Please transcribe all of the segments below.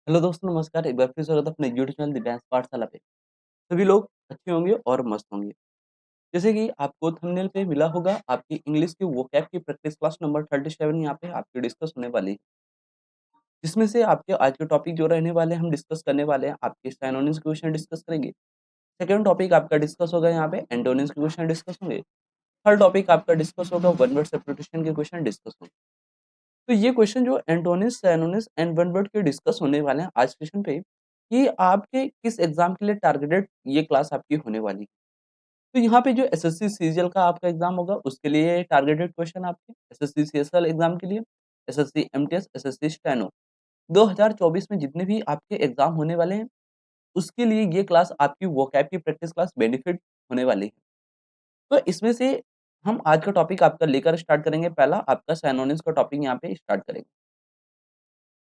Hello दोस्तों नमस्कार, एक बार फिर स्वागत है अपने यूट्यूब चैनल दिव्यांश पाठशाला पे। सभी लोग अच्छे होंगे और मस्त होंगे। जैसे कि आपको थंबनेल पे मिला होगा आपकी इंग्लिश की वोकैब की प्रैक्टिस क्लास नंबर 37 यहाँ पे आपकी डिस्कस होने वाली है। जिसमें से आपके आज के टॉपिक जो रहने वाले हैं हम डिस्कस करने वाले हैं आपके सिनोनिम्स के क्वेश्चन डिस्कस करेंगे। सेकंड टॉपिक आपका डिस्कस होगा यहाँ पे एंटोनिम्स के क्वेश्चन डिस्कस होंगे। थर्ड टॉपिक आपका डिस्कस होगा वन वर्ड सब्स्टिट्यूशन के क्वेश्चन डिस्कस होंगे। तो ये क्वेश्चन जो antonyms, synonyms and one word के डिस्कस होने वाले हैं आज सेशन पे, कि आपके किस एग्ज़ाम के लिए टारगेटेड ये क्लास आपकी होने वाली है। तो यहाँ पे जो एसएससी सीजीएल का आपका एग्ज़ाम होगा उसके लिए टारगेटेड क्वेश्चन आपके, एसएससी सीएसएल एग्ज़ाम के लिए, एसएससी एमटीएस, एसएससी स्टेनो 2024 में जितने भी आपके एग्ज़ाम होने वाले हैं, उसके लिए ये क्लास आपकी वोकैब की प्रैक्टिस क्लास बेनिफिट होने वाली है। तो इसमें से हम आज का टॉपिक आपका लेकर स्टार्ट करेंगे। पहला आपका सिनोनिम्स का टॉपिक यहाँ पे स्टार्ट करेंगे।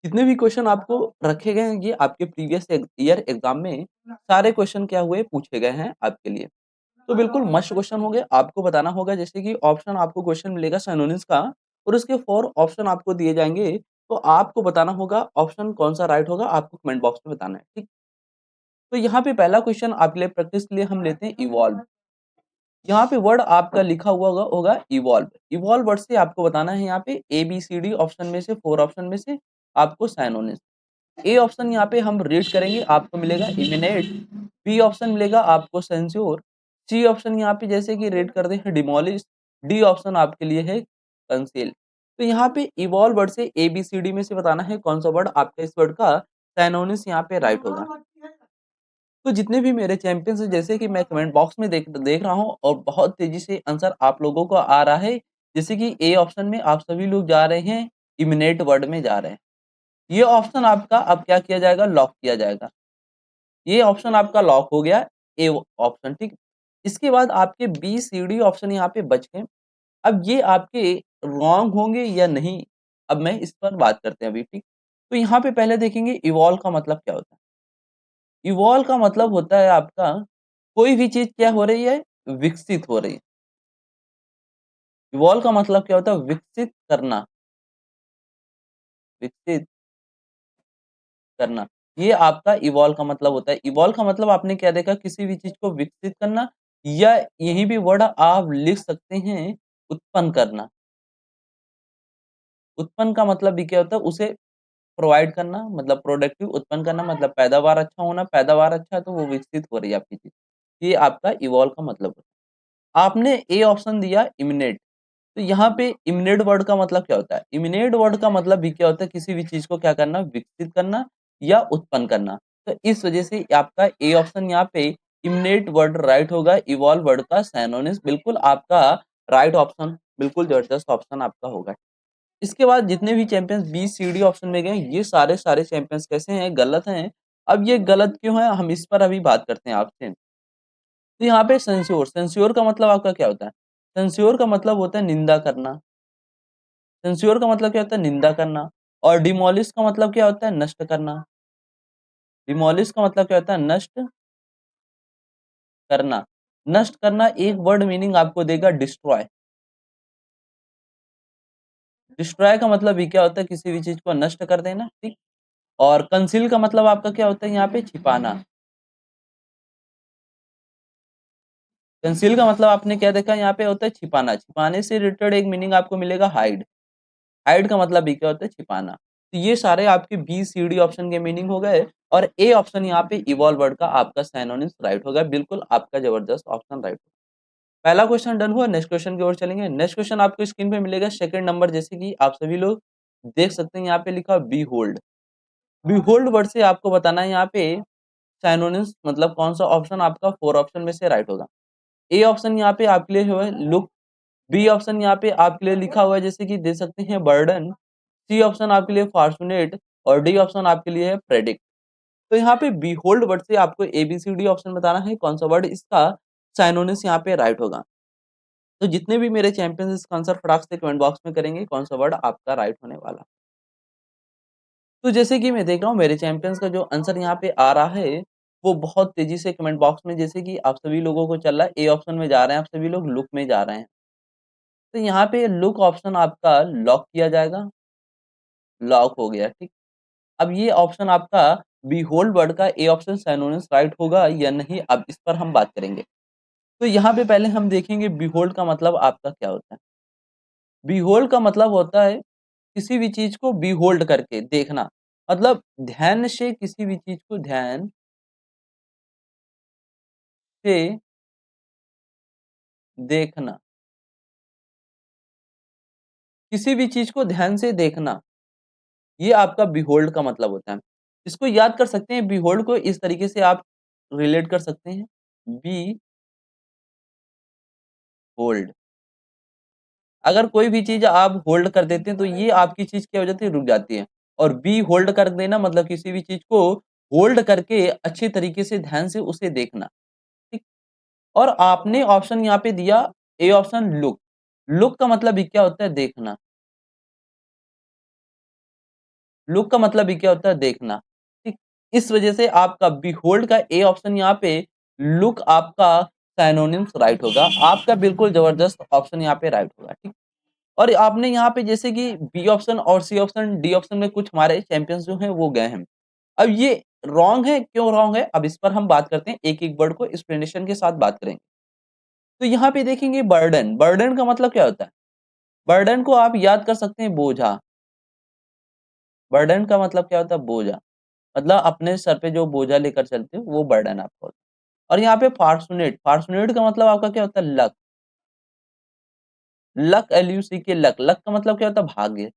जितने भी क्वेश्चन आपको रखे गए हैं ये आपके प्रीवियस ईयर एग्जाम में सारे क्वेश्चन क्या हुए पूछे गए हैं आपके लिए। तो बिल्कुल मस्त क्वेश्चन होंगे। आपको बताना होगा जैसे कि ऑप्शन आपको क्वेश्चन मिलेगा सिनोनिम्स का और उसके 4 ऑप्शन आपको दिए जाएँगे। तो आपको बताना होगा ऑप्शन कौन-सा राइट होगा, आपको कमेंट बॉक्स में बताना है, ठीक? तो यहाँ पे पहला क्वेश्चन आपके लिए प्रैक्टिस के लिए हम लेते हैं इवॉल्व। यहाँ पे वर्ड आपका लिखा हुआ होगा होगा इवॉल्व। इवॉल्व वर्ड से आपको बताना है यहाँ पे ए-बी-सी-डी ऑप्शन में से 4 ऑप्शन में से आपको सिनोनिम्स। ए ऑप्शन यहाँ पे हम रीड करेंगे आपको मिलेगा इमिनेट, बी ऑप्शन मिलेगा आपको सेंस्योर, सी ऑप्शन यहाँ पे जैसे कि रेड कर दे है डिमोलिश, डी ऑप्शन आपके लिए है कंसील। तो यहाँ पे इवॉल्व वर्ड से ए बी सी डी में से बताना है कौन सा वर्ड आपका इस वर्ड का सिनोनिम्स यहाँ पे राइट होगा। तो जितने भी मेरे चैंपियंस हैं जैसे कि मैं कमेंट बॉक्स में देख देख रहा हूँ और बहुत तेजी से आंसर आप लोगों को आ रहा है। जैसे कि ए ऑप्शन में आप सभी लोग जा रहे हैं, इमिनेट वर्ड में जा रहे हैं। ये ऑप्शन आपका अब क्या किया जाएगा, लॉक किया जाएगा। ये ऑप्शन आपका लॉक हो गया, ए ऑप्शन, ठीक। इसके बाद आपके बी, सी, डी ऑप्शन यहाँ पे बच गए। अब ये आपके रॉन्ग होंगे या नहीं, अब मैं इस पर बात करते हैं अभी, ठीक। तो यहाँ पे पहले देखेंगे इवॉल्व का मतलब क्या होता है। इवॉल्व का मतलब होता है आपका कोई भी चीज़ क्या हो रही है, विकसित हो रही है। इवॉल्व का मतलब क्या होता है, विकसित करना, विकसित करना। ये आपका इवॉल्व का मतलब होता है। इवॉल्व का मतलब आपने क्या देखा, किसी भी चीज़ को विकसित करना या यहीं भी वर्ड आप लिख सकते हैं उत्पन्न करना। उत्पन्न का मतलब भी क्या होता है, उसे प्रोवाइड करना मतलब प्रोडक्टिव, उत्पन्न करना मतलब पैदावार अच्छा होना, पैदावार अच्छा है तो वो विकसित हो रही है आपकी चीज़। ये आपका इवॉल्व का मतलब होता है। आपने ए ऑप्शन दिया इमिनेट, तो यहाँ पे इमिनेट वर्ड का मतलब क्या होता है? इमिनेट वर्ड का मतलब भी क्या होता है, किसी भी चीज़ को क्या करना, विकसित करना या उत्पन्न करना। तो इस वजह से आपका ए ऑप्शन यहाँ पे इमिनेट वर्ड राइट होगा, इवॉल्व वर्ड का सिनोनिम्स बिल्कुल आपका राइट ऑप्शन, बिल्कुल जबरदस्त ऑप्शन आपका होगा। इसके बाद जितने भी champions B, C, D option में गए, ये सारे चैंपियंस कैसे हैं? गलत हैं। अब ये गलत क्यों है? हम इस पर अभी बात करते हैं आपसे। तो यहाँ पे सेंस्योर, सेंस्योर का मतलब आपका क्या होता है? सेंस्योर का मतलब होता है निंदा करना। सेंस्योर का मतलब क्या होता है? निंदा करना। और डिमोलिश का मतलब क्या होता है? नष्ट करना। डिमोलिश का मतलब क्या होता है? नष्ट करना। नष्ट करना एक वर्ड मीनिंग आपको देगा डिस्ट्रॉय। डिस्ट्रॉय का मतलब भी क्या होता है? किसी भी चीज़ को नष्ट कर देना, ठीक? और कंसील का मतलब आपका क्या होता है यहाँ पे? छिपाना। कंसील का मतलब आपने क्या देखा यहाँ पे होता है छिपाना। छिपाने से रिलेटेड एक मीनिंग आपको मिलेगा हाइड। हाइड का मतलब भी क्या होता है? छिपाना। तो ये सारे आपके बी, सी, डी ऑप्शन के मीनिंग हो गए और ए ऑप्शन यहाँ पे इवॉल्व वर्ड का आपका सिनोनिम्स राइट होगा। बिल्कुल आपका जबरदस्त ऑप्शन राइट होगा। पहला क्वेश्चन डन हुआ, नेक्स्ट क्वेश्चन की ओर चलेंगे। नेक्स्ट क्वेश्चन आपको स्क्रीन पे मिलेगा सेकंड नंबर, जैसे कि आप सभी लोग देख सकते हैं यहाँ पे लिखा behold. Behold word से आपको बताना है यहाँ पे सिनोनिम्स मतलब कौन सा ऑप्शन आपका 4 ऑप्शन में से राइट होगा। ए ऑप्शन यहाँ पे आपके लिए जो है लुक, बी ऑप्शन यहाँ पे आपके लिए लिखा हुआ है जैसे कि दे सकते हैं बर्डन, सी ऑप्शन आपके लिए फॉर्चूनेट और डी ऑप्शन आपके लिए है प्रेडिक्ट। तो यहाँ पे बिहोल्ड वर्ड से आपको एबीसीडी ऑप्शन बताना है कौन सा वर्ड इसका साइनोनिम्स यहाँ पे राइट होगा। तो जितने भी मेरे चैंपियंस इसका आंसर फटाक से कमेंट बॉक्स में करेंगे कौन सा वर्ड आपका राइट होने वाला। तो जैसे कि मैं देख रहा हूँ मेरे चैंपियंस का जो आंसर यहाँ पे आ रहा है वो बहुत तेजी से कमेंट बॉक्स में, जैसे कि आप सभी लोगों को चल रहा है ए ऑप्शन में जा रहे हैं, आप सभी लोग लुक में जा रहे हैं। तो यहाँ पे लुक ऑप्शन आपका लॉक किया जाएगा, लॉक हो गया, ठीक। अब ये ऑप्शन आपका बीहोल्ड वर्ड का ए ऑप्शन सिनोनिम्स राइट होगा या नहीं, अब इस पर हम बात करेंगे। तो यहाँ पे पहले हम देखेंगे बीहोल्ड का मतलब आपका क्या होता है? बीहोल्ड का मतलब होता है किसी भी चीज़ को बीहोल्ड करके देखना, मतलब ध्यान से किसी भी चीज़ को ध्यान से देखना, किसी भी चीज़ को ध्यान से देखना, ये आपका बीहोल्ड का मतलब होता है। इसको याद कर सकते हैं, बीहोल्ड को इस तरीके से आप रिलेट कर सकते हैं, बी होल्ड। अगर कोई भी चीज़ आप होल्ड कर देते हैं तो ये आपकी चीज़ क्या हो जाती है, रुक जाती है। और बी होल्ड कर देना मतलब किसी भी चीज़ को होल्ड करके अच्छे तरीके से ध्यान से उसे देखना, ठीक? और आपने ऑप्शन यहाँ पे दिया ए ऑप्शन लुक। लुक का मतलब भी क्या होता है, देखना। लुक का मतलब भी क्या होता है, देखना, ठीक? इस वजह से आपका बिहोल्ड का ए ऑप्शन यहाँ पे लुक आपका सिनोनिम्स राइट होगा। आपका बिल्कुल जबरदस्त ऑप्शन यहाँ पे राइट होगा, ठीक? और आपने यहाँ पे जैसे कि बी ऑप्शन और सी ऑप्शन, डी ऑप्शन में कुछ हमारे चैंपियंस जो हैं वो गए हैं। अब ये रॉन्ग है, क्यों रॉन्ग है? अब इस पर हम बात करते हैं, एक-एक वर्ड को एक्सप्लेनेशन के साथ बात करेंगे। तो यहाँ पे देखेंगे बर्डन, बर्डन का मतलब क्या होता है? बर्डन को आप याद कर सकते हैं बोझा। बर्डन का मतलब क्या होता है? बोझा। मतलब अपने सर पे जो बोझा लेकर चलते हो वो बर्डन आपका होता है। और यहाँ पे फॉर्च्यूनेट, फॉर्च्यूनेट का मतलब आपका क्या होता है? Luck. Luck LUCK luck, luck का मतलब क्या होता है? भाग्य।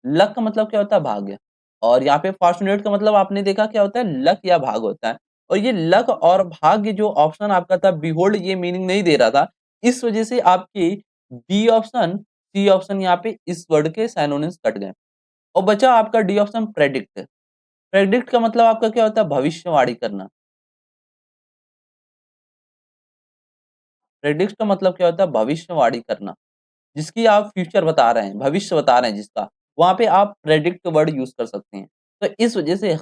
लक का मतलब क्या होता है? भाग्य। और यहाँ पे फॉर्च्यूनेट का मतलब आपने देखा क्या होता है? लक या भाग होता है। और ये लक और भाग्य जो ऑप्शन आपका था बिहोल्ड, ये मीनिंग नहीं दे रहा था। इस वजह से आपकी बी ऑप्शन, सी ऑप्शन यहाँ पे इस वर्ड के सिनोनिम्स कट गए। और बचा आपका डी ऑप्शन प्रेडिक्ट। प्रेडिक्ट का मतलब आपका क्या होता है? भविष्यवाणी करना। प्रेडिक्ट का मतलब क्या होता है? भविष्यवाणी करना। जिसकी आप फ्यूचर बता रहे हैं, भविष्य बता रहे हैं जिसका, वहाँ पे आप प्रेडिक्ट वर्ड यूज़ कर सकते हैं। तो इस वजह से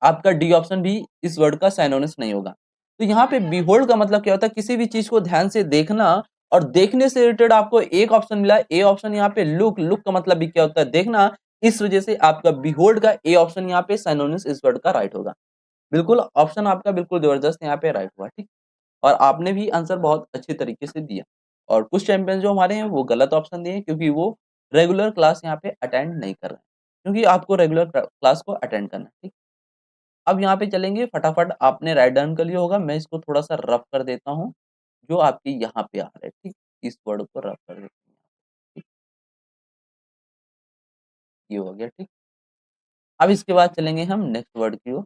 आपका डी ऑप्शन भी इस वर्ड का सिनोनिम्स नहीं होगा। तो यहाँ पे बिहोल्ड का मतलब क्या होता है? किसी भी चीज़ को ध्यान से देखना, और देखने से रिलेटेड आपको एक ऑप्शन मिला, ए ऑप्शन यहाँ पे लुक, लुक का मतलब भी क्या होता है? देखना। इस वजह से आपका बिहोल्ड का ए ऑप्शन यहाँ पे सिनोनिम्स इस वर्ड का राइट होगा। बिल्कुल ऑप्शन आपका बिल्कुल जबरदस्त यहाँ पे राइट हुआ, ठीक? और आपने भी आंसर बहुत अच्छे तरीके से दिया। और कुछ चैंपियन जो हमारे हैं वो गलत ऑप्शन दिए क्योंकि वो रेगुलर क्लास यहाँ पे अटेंड नहीं कर रहे हैं। क्योंकि आपको रेगुलर क्लास को अटेंड करना है, ठीक? अब यहाँ पे चलेंगे फटाफट, आपने राइट डन कर लिया होगा, मैं इसको थोड़ा-सा रफ कर देता हूँ, जो आपके यहाँ पे आ रहा है, ठीक? इस वर्ड को रफ कर देते हैं, ठीक? ये हो गया, ठीक? अब इसके बाद चलेंगे हम नेक्स्ट वर्ड की ओर।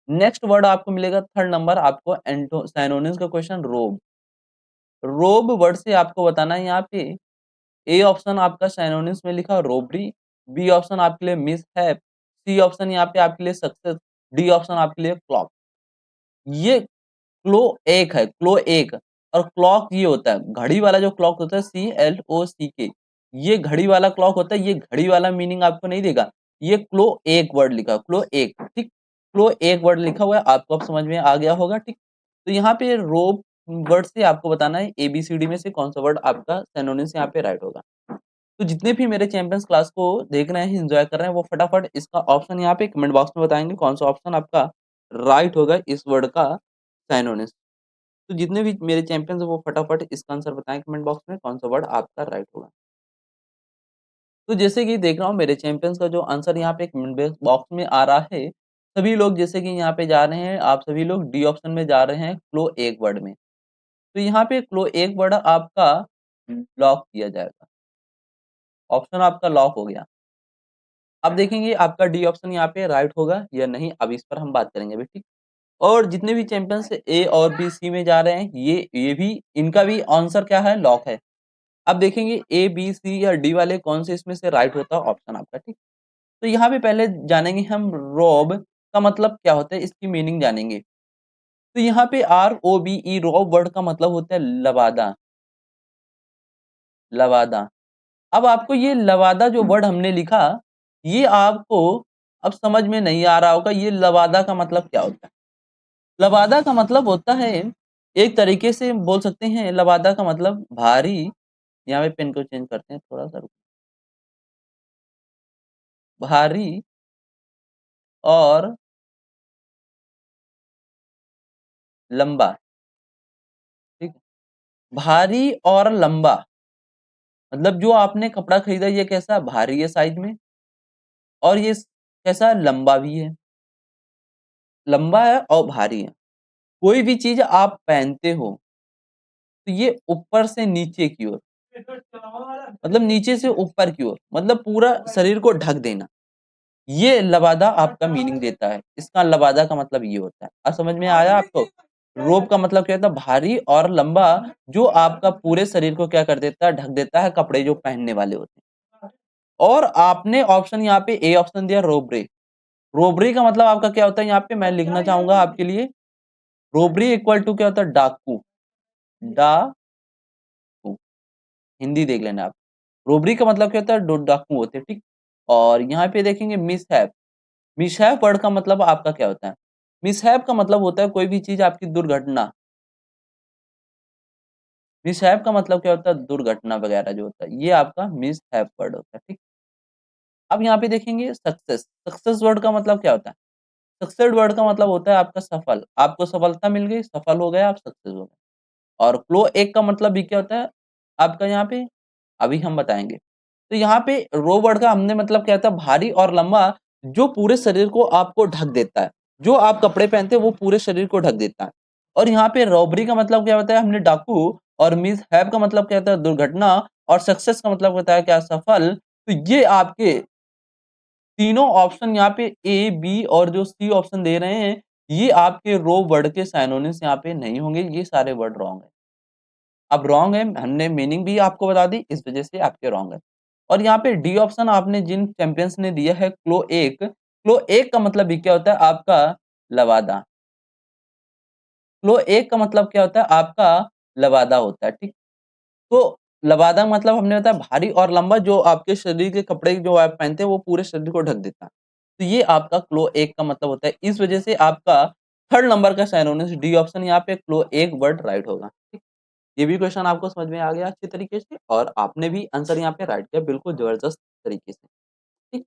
नेक्स्ट वर्ड आपको मिलेगा थर्ड नंबर, आपको एंटो सिनोनिम्स का क्वेश्चन रोब। रोब वर्ड से आपको बताना है यहाँ पे, ए ऑप्शन आपका सिनोनिम्स में लिखा रोबरी, बी ऑप्शन आपके लिए मिसहैप, सी ऑप्शन यहाँ पे आपके लिए सक्सेस, डी ऑप्शन आपके लिए क्लॉक। ये क्लो एक है, क्लो एक। और क्लॉक ये होता है, घड़ी वाला जो क्लॉक होता है CLOCK, ये घड़ी वाला क्लॉक होता है, ये घड़ी वाला मीनिंग आपको नहीं देगा। ये क्लो एक वर्ड लिखा है, क्लो एक, ठीक? क्लो एक वर्ड लिखा हुआ है, आपको अब समझ में आ गया होगा, ठीक? तो यहाँ पे रोब वर्ड से आपको बताना है ABCD में से कौन सा वर्ड आपका सिनोनिम्स यहाँ पे राइट होगा। तो जितने भी मेरे चैंपियंस क्लास को देख रहे हैं, एन्जॉय कर रहे हैं, वो फटाफट इसका ऑप्शन यहाँ पे कमेंट बॉक्स में बताएँगे कौन सा ऑप्शन आपका राइट होगा इस वर्ड का सिनोनिम्स। तो जितने भी मेरे चैंपियंस हैं वो फटाफट इसका आंसर बताएँ कमेंट बॉक्स में कौन सा वर्ड आपका राइट होगा। तो जैसे कि देख रहा हूँ मेरे चैंपियंस का जो आंसर यहाँ पे कमेंट बॉक्स में आ रहा है, सभी लोग जैसे कि यहाँ पे जा रहे हैं, आप सभी लोग डी ऑप्शन में जा रहे हैं, क्लो एक वर्ड में। तो यहाँ पे क्लो एक वर्ड आपका लॉक किया जाएगा। ऑप्शन आपका लॉक हो गया। अब देखेंगे आपका डी ऑप्शन यहाँ पे राइट होगा या नहीं, अब इस पर हम बात करेंगे अभी, ठीक? और जितने भी चैंपियंस ए और बी, सी में जा रहे हैं, ये भी इनका भी आंसर क्या है? लॉक है। अब देखेंगे ए, बी, सी या डी वाले कौन से इसमें से राइट होता है ऑप्शन आपका, ठीक? तो यहाँ पे पहले जानेंगे हम रोब का मतलब क्या होता है, इसकी मीनिंग जानेंगे। तो यहाँ पे ROBE रोब वर्ड का मतलब होता है लवादा, लवादा। अब आपको ये लवादा जो वर्ड हमने लिखा, ये आपको अब समझ में नहीं आ रहा होगा, ये लवादा का मतलब क्या होता है? लवादा का मतलब होता है, एक तरीके से बोल सकते हैं लवादा का मतलब भारी। यहाँ पे पेन को चेंज करते हैं थोड़ा-सा। भारी और लंबा, ठीक है? भारी और लंबा मतलब जो आपने कपड़ा खरीदा ये कैसा भारी है साइज में और ये कैसा लंबा भी है, लंबा है और भारी है। कोई भी चीज़ आप पहनते हो, तो ये ऊपर से नीचे की ओर मतलब नीचे से ऊपर की ओर मतलब पूरा शरीर को ढक देना। ये लबादा आपका मीनिंग देता है। इसका लबादा का मतलब ये होता है। अब समझ में आया आपको? रोब का मतलब क्या होता है? भारी और लंबा जो आपका पूरे शरीर को क्या कर देता है? ढक देता है, कपड़े जो पहनने वाले होते हैं। और आपने ऑप्शन यहाँ पे ए ऑप्शन दिया रोबरे। रोबरी का मतलब आपका क्या होता है? यहाँ पे मैं लिखना चाहूंगा आपके लिए रोबरी इक्वल टू क्या होता है? डाकू। डाकू हिंदी देख लेना आप। रोबरी का मतलब क्या होता है? डाकू होते हैं, ठीक। और यहाँ पे देखेंगे मिसहैप। मिसहैप वर्ड का मतलब आपका क्या होता है? मिसहैप का मतलब होता है कोई भी चीज आपकी दुर्घटना। मिसहैप का मतलब क्या होता है? दुर्घटना वगैरह जो होता है, ये आपका मिसहैप वर्ड होता है, ठीक। अब यहाँ पे देखेंगे सक्सेस। सक्सेस वर्ड का मतलब क्या होता है? सक्सेस वर्ड का मतलब होता है आपका सफल। आपको सफलता मिल गई, सफल हो गए आप, सक्सेस हो गए। और क्लो एक का मतलब भी क्या होता है आपका यहाँ पे? अभी हम बताएंगे। तो यहाँ पे रो वर्ड का हमने मतलब क्या था? भारी और लंबा जो पूरे शरीर को आपको ढक देता है। जो आप कपड़े पहनते हैं वो पूरे शरीर को ढक देता है। और यहाँ पे रॉबरी का मतलब क्या होता है? हमने डाकू। और मिस हैव का मतलब क्या होता है? दुर्घटना। और सक्सेस का मतलब होता है क्या? सफल। तो ये आपके तीनों ऑप्शन यहाँ पे ए, बी और जो सी ऑप्शन दे रहे हैं, ये आपके रो वर्ड के सिनोनिम्स यहाँ पे नहीं होंगे, ये सारे वर्ड रॉन्ग है। अब रॉन्ग है, हमने मीनिंग भी आपको बता दी, इस वजह से आपके रॉन्ग है। और यहाँ पे डी ऑप्शन आपने जिन चैंपियंस ने दिया है क्लो एक का मतलब भी क्या होता है? आपका लवादा। क्लो एक का मतलब क्या होता है? आपका लवादा होता है, ठीक। तो लबादा मतलब हमने बताया भारी और लंबा जो आपके शरीर के कपड़े जो आप पहनते हैं वो पूरे शरीर को ढक देता है। तो ये आपका क्लो एक का मतलब होता है। इस वजह से आपका थर्ड नंबर का साइनोनिम्स डी ऑप्शन यहाँ पे क्लो एक वर्ड राइट होगा। ठीक? ये भी क्वेश्चन आपको समझ में आ गया अच्छे तरीके से और आपने भी आंसर यहाँ पे राइट किया बिल्कुल जबरदस्त तरीके से। ठीक?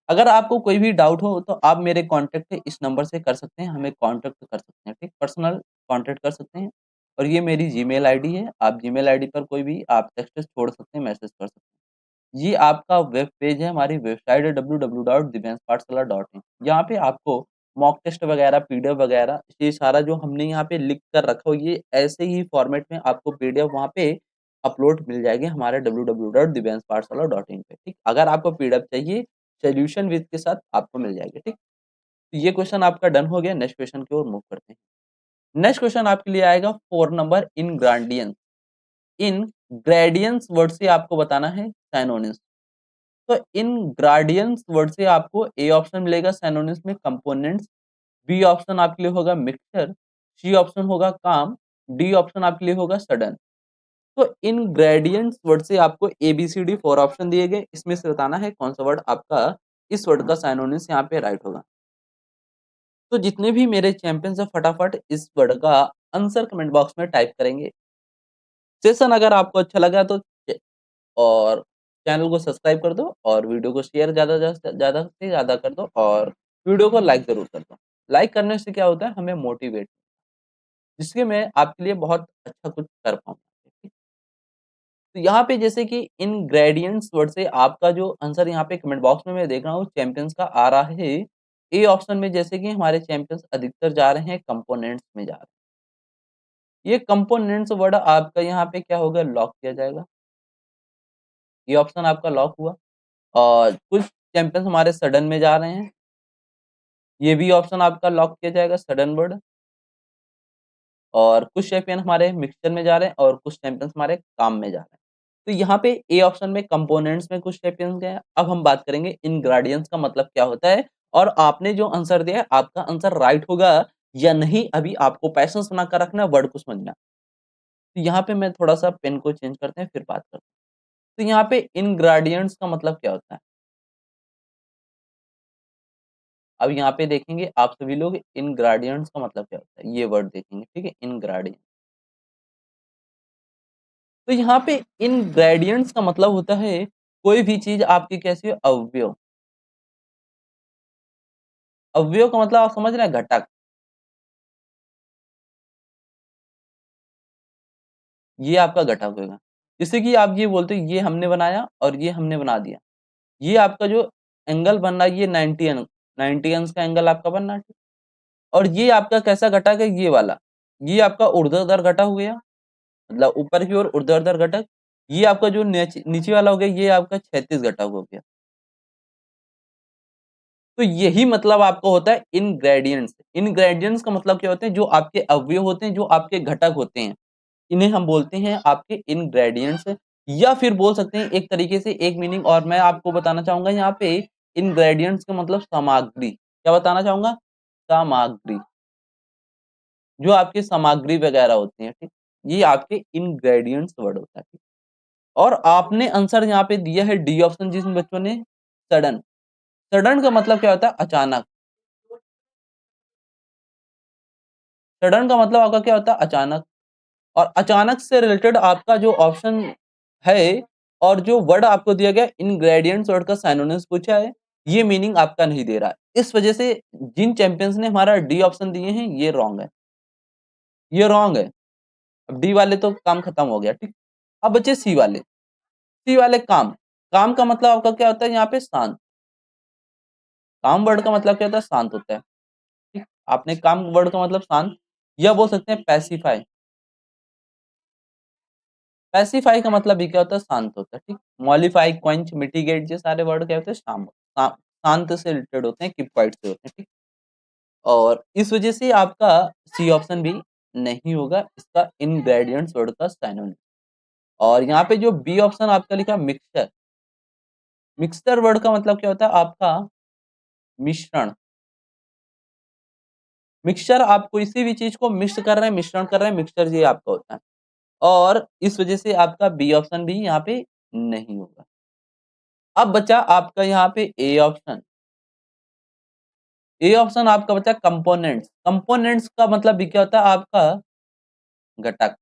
अगर आपको कोई भी डाउट हो तो आप मेरे कॉन्टैक्ट इस नंबर से कर सकते हैं, हमें कॉन्टैक्ट कर सकते हैं, ठीक? पर्सनल कॉन्टैक्ट कर सकते हैं और ये मेरी जीमेल आईडी है, आप जीमेल आईडी पर कोई भी आप टेक्स्ट छोड़ सकते हैं, मैसेज कर सकते हैं। ये आपका वेब पेज है, हमारी वेबसाइट है www.divyenspathshala.in। यहाँ पे आपको मॉक टेस्ट वगैरह, पीडीएफ वगैरह ये सारा जो हमने यहाँ पे लिख कर रखा हो, ये ऐसे ही फॉर्मेट में आपको पीडीएफ वहाँ पे अपलोड मिल जाएगी हमारे www.divyenspathshala.in पे, ठीक? अगर आपको पीडीएफ चाहिए सॉल्यूशन विद के साथ आपको मिल जाएगी, ठीक? तो ये क्वेश्चन आपका डन हो गया, नेक्स्ट क्वेश्चन की ओर मूव करते हैं। नेक्स्ट क्वेश्चन आपके लिए आएगा 4 नंबर इनग्रेडिएंट्स। इनग्रेडिएंट्स वर्ड से आपको बताना है सिनोनिम्स। तो इनग्रेडिएंट्स वर्ड से आपको ए ऑप्शन मिलेगा सिनोनिम्स में कंपोनेंट्स, बी ऑप्शन आपके लिए होगा मिक्सचर, सी ऑप्शन होगा काम, डी ऑप्शन आपके लिए होगा सडन। तो इनग्रेडिएंट्स वर्ड से आपको A B C D 4 option दिए गए, इसमें से बताना है कौन सा वर्ड आपका इस वर्ड का सिनोनिम्स यहाँ पे राइट होगा। तो जितने भी मेरे चैंपियंस हैं फटाफट इस वर्ड का आंसर कमेंट बॉक्स में टाइप करेंगे। सेशन अगर आपको अच्छा लगा तो और चैनल को सब्सक्राइब कर दो और वीडियो को शेयर ज़्यादा से ज़्यादा कर दो और वीडियो को लाइक ज़रूर कर दो। लाइक करने से क्या होता है? हमें मोटिवेट जिससे मैं आपके लिए बहुत अच्छा कुछ कर पाऊँ। ठीक? तो यहाँ पे जैसे कि इंग्रेडिएंट्स वर्ड से आपका जो आंसर यहाँ पे कमेंट बॉक्स में मैं देख रहा हूँ चैंपियंस का आ रहा है। ए ऑप्शन में जैसे कि हमारे चैंपियंस अधिकतर जा रहे हैं कंपोनेंट्स में जा रहे हैं। ये कंपोनेंट्स वर्ड आपका यहाँ पे क्या होगा? लॉक किया जाएगा। ये ऑप्शन आपका लॉक हुआ और कुछ चैंपियंस हमारे सडन में जा रहे हैं। ये भी ऑप्शन आपका लॉक किया जाएगा सडन वर्ड। और कुछ चैंपियन हमारे मिक्सचर में जा रहे हैं और कुछ चैंपियंस हमारे काम में जा रहे हैं। तो यहाँ पे ए ऑप्शन में कंपोनेंट्स में कुछ चैंपियंस गए हैं। अब हम बात करेंगे इंग्रेडिएंट्स का मतलब क्या होता है और आपने जो आंसर दिया है आपका आंसर राइट होगा या नहीं, अभी आपको पैसेंस बनाकर रखना है, वर्ड को समझना। तो यहाँ पे मैं थोड़ा-सा पेन को चेंज करते हैं फिर बात करते हैं। तो यहाँ पे इंग्रेडिएंट्स का मतलब क्या होता है? अब यहाँ पे देखेंगे आप सभी लोग इंग्रेडिएंट्स का मतलब क्या होता है? ये वर्ड देखेंगे, ठीक है? इंग्रेडिएंट। तो यहाँ पे इंग्रेडिएंट्स का मतलब होता है कोई भी चीज़ आपकी कैसी हो? अवयव। अवयव का मतलब आप समझ रहे हैं, घटक। ये आपका घटक होगा। जैसे कि आप ये बोलते हो ये हमने बनाया और ये हमने बना दिया। ये आपका जो एंगल बन रहा है ये 90 अंश का एंगल आपका बन रहा है। और ये आपका कैसा घटक है, ये वाला। ये आपका ऊर्ध्वाधर घटक हो गया, मतलब ऊपर की ओर ऊर्ध्वाधर घटक। ये आपका जो नीचे वाला हो गया, ये आपका क्षैतिज घटक हो गया। तो यही मतलब आपको होता है इनग्रेडिएंट्स। इनग्रेडिएंट्स का मतलब क्या होते हैं, जो आपके अवयव होते हैं, जो आपके घटक होते हैं, इन्हें हम बोलते हैं आपके इनग्रेडिएंट्स। या फिर बोल सकते हैं एक तरीके से एक मीनिंग और मैं आपको बताना चाहूंगा यहाँ पे, इनग्रेडिएंट्स का मतलब सामग्री। क्या बताना चाहूंगा? सामग्री। जो आपकी सामग्री वगैरह होती है, ठीक। ये आपके इनग्रेडिएंट्स वर्ड होता है, ठीक। और आपने आंसर यहाँ पे दिया है डी ऑप्शन, जिसमें बच्चों ने सडन। सडन का मतलब क्या होता है? अचानक। सडन का मतलब आपका क्या होता है? अचानक। और अचानक से रिलेटेड आपका जो ऑप्शन है और जो वर्ड आपको दिया गया इंग्रेडिएंट्स वर्ड का सिनोनिम्स पूछा है, ये मीनिंग आपका नहीं दे रहा है। इस वजह से जिन चैंपियंस ने हमारा डी ऑप्शन दिए हैं, ये रॉन्ग है। ये रॉन्ग है। अब डी वाले तो काम खत्म हो गया, ठीक। अब बचे सी वाले। सी वाले काम। काम का मतलब आपका क्या होता है यहाँ पे? शांत। काम वर्ड का मतलब क्या होता है? शांत होता है, ठीक। आपने काम वर्ड का मतलब शांत, या बोल सकते हैं पैसिफाई। पैसिफाई का मतलब भी क्या होता है? शांत होता है, ठीक। मॉलिफाई, क्वेंच, मिटिगेट, ये सारे वर्ड क्या होते हैं? शांत से रिलेटेड होते हैं, कीप क्वाइट से होते हैं, ठीक। और इस वजह से आपका सी ऑप्शन भी नहीं होगा, इसका इनग्रेडिएंट्स वर्ड का सिनोनिम। और यहाँ पे जो बी ऑप्शन आपका लिखा मिक्सचर। मिक्सचर वर्ड का मतलब क्या होता है? आपका मिश्रण। मिक्सचर, आप किसी भी चीज को मिक्स कर रहे हैं, मिश्रण कर रहे हैं, मिक्सचर ये आपका होता है। और इस वजह से आपका बी ऑप्शन भी यहाँ पे नहीं होगा। अब बचा आपका यहाँ पे ए ऑप्शन। ए ऑप्शन आपका बचा कंपोनेंट्स। कंपोनेंट्स का मतलब भी क्या होता है? आपका घटक।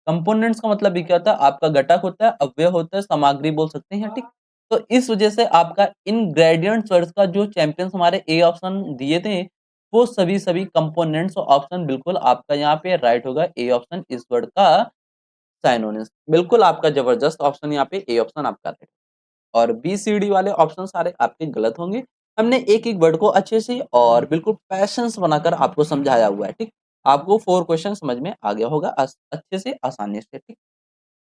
कंपोनेंट्स का मतलब भी क्या होता है? आपका घटक होता है, अवयव होता है, सामग्री बोल सकते हैं, ठीक। तो इस वजह से आपका इनग्रेडिएंट्स वर्ड का जो चैंपियंस हमारे ए ऑप्शन दिए थे, वो सभी सभी कंपोनेंट्स ऑप्शन बिल्कुल आपका यहाँ पे राइट होगा। ए ऑप्शन इस वर्ड का साइनोनिम्स। बिल्कुल आपका जबरदस्त ऑप्शन यहाँ पे ए ऑप्शन आपका राइट। और बी सी डी वाले ऑप्शन सारे आपके गलत होंगे। हमने एक एक वर्ड को अच्छे से और बिल्कुल पैशंस बनाकर आपको समझाया हुआ है, ठीक। आपको 4 क्वेश्चन समझ में आ गया होगा अच्छे से, आसानी से, ठीक।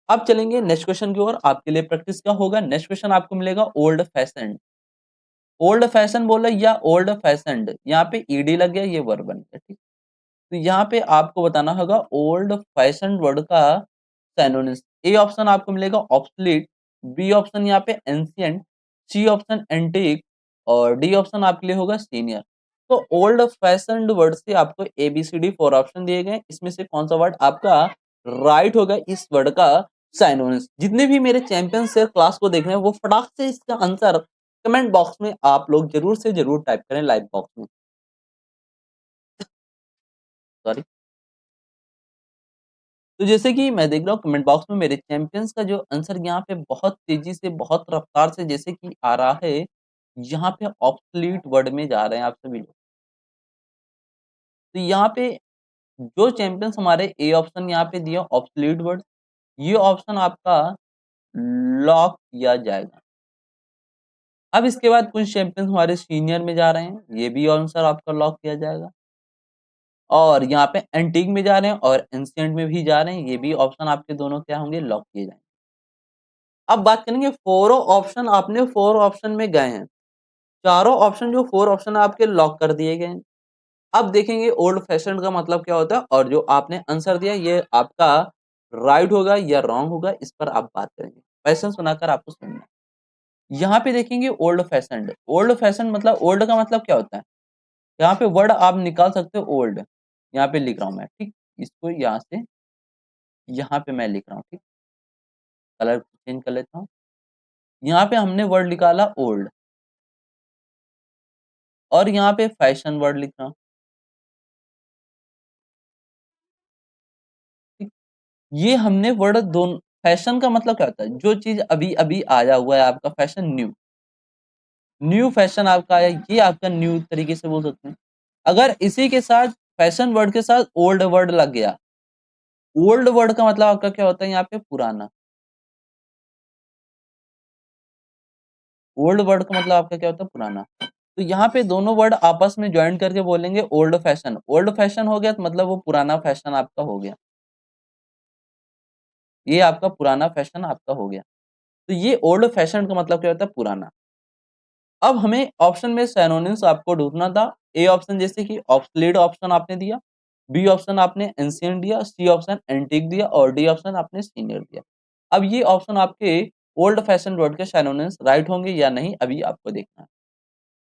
अब चलेंगे नेक्स्ट क्वेश्चन की ओर। आपके लिए प्रैक्टिस क्या होगा? नेक्स्ट क्वेश्चन आपको मिलेगा ओल्ड फैशन। ओल्ड फैशन बोला या ओल्ड फैशंड, यहाँ पे ईडी लग गया, ये वर्ब बन गया, ठीक। तो यहाँ पे आपको बताना होगा ओल्ड फैशन वर्ड का सिनोनिम्स। ए ऑप्शन आपको मिलेगा ऑब्सोलीट, बी ऑप्शन यहाँ पे एंशिएंट, सी ऑप्शन एंटीक, और डी ऑप्शन आपके लिए होगा सीनियर। तो ओल्ड फैशन्ड वर्ड से आपको A B C D 4 option दिए गए, इसमें से कौन सा वर्ड आपका राइट होगा इस वर्ड का सिनोनिम्स? जितने भी मेरे चैंपियंस से क्लास को देख रहे हैं, वो फटाक से इसका आंसर कमेंट बॉक्स में आप लोग जरूर से जरूर टाइप करें, लाइव बॉक्स में। सॉरी। तो जैसे कि मैं देख रहा हूँ कमेंट बॉक्स में मेरे चैंपियंस का जो आंसर यहाँ पे बहुत तेजी से, बहुत रफ्तार से जैसे कि आ रहा है, यहाँ पे ऑब्सोलीट वर्ड में जा रहे हैं आप सभी लोग। तो यहाँ पे जो चैंपियंस हमारे ए ऑप्शन यहाँ पे दिया ऑब्सोलीट वर्ड, ये ऑप्शन आपका लॉक किया जाएगा। अब इसके बाद कुछ चैंपियंस हमारे सीनियर में जा रहे हैं, ये भी आंसर आपका लॉक किया जाएगा। और यहाँ पे एंटीक में जा रहे हैं और एंशिएंट में भी जा रहे हैं, ये भी ऑप्शन आपके दोनों क्या होंगे? लॉक किए जाएंगे। अब बात करेंगे फोरों ऑप्शन, आपने 4 ऑप्शन में गए हैं। चारों ऑप्शन, जो 4 ऑप्शन है आपके लॉक कर दिए गए हैं। अब देखेंगे ओल्ड फैशन का मतलब क्या होता है, और जो आपने आंसर दिया ये आपका राइट होगा या रॉन्ग होगा, इस पर आप बात करेंगे। पैसेंस बनाकर आपको सुनना है। यहाँ पे देखेंगे ओल्ड फैशन। ओल्ड फैशन मतलब, ओल्ड का मतलब क्या होता है? यहाँ पे वर्ड आप निकाल सकते हो ओल्ड। यहाँ पे लिख रहा हूँ मैं, ठीक। इसको यहाँ से यहाँ पे मैं लिख रहा हूँ, ठीक। कलर चेंज कर लेता हूँ। यहाँ पे हमने वर्ड निकाला ओल्ड, और यहाँ पे फैशन वर्ड लिख रहा हूँ, ठीक। ये हमने वर्ड दोनों। फैशन का मतलब क्या होता है? जो चीज अभी अभी आया हुआ है, आपका फैशन न्यू। न्यू फैशन आपका आया, ये आपका न्यू तरीके से बोल सकते हैं। अगर इसी के साथ फैशन वर्ड के साथ ओल्ड वर्ड लग गया, ओल्ड वर्ड का मतलब आपका क्या होता है यहाँ पे? पुराना। ओल्ड वर्ड का मतलब आपका क्या होता है? पुराना। तो यहाँ पे दोनों वर्ड आपस में ज्वाइन करके बोलेंगे ओल्ड फैशन। ओल्ड फैशन हो गया तो मतलब वो पुराना फैशन आपका हो गया। ये आपका पुराना फैशन आपका हो गया। तो ये ओल्ड फैशन का मतलब क्या होता है? पुराना। अब हमें ऑप्शन में सिनोनिम्स आपको ढूँढना था। ए ऑप्शन जैसे कि ऑब्सोलीट ऑप्शन आपने दिया, बी ऑप्शन आपने एंशिएंट दिया, सी ऑप्शन एंटीक दिया और डी ऑप्शन आपने सीनियर दिया। अब ये ऑप्शन आपके ओल्ड फैशन वर्ड के सिनोनिम्स राइट होंगे या नहीं, अभी आपको देखना है।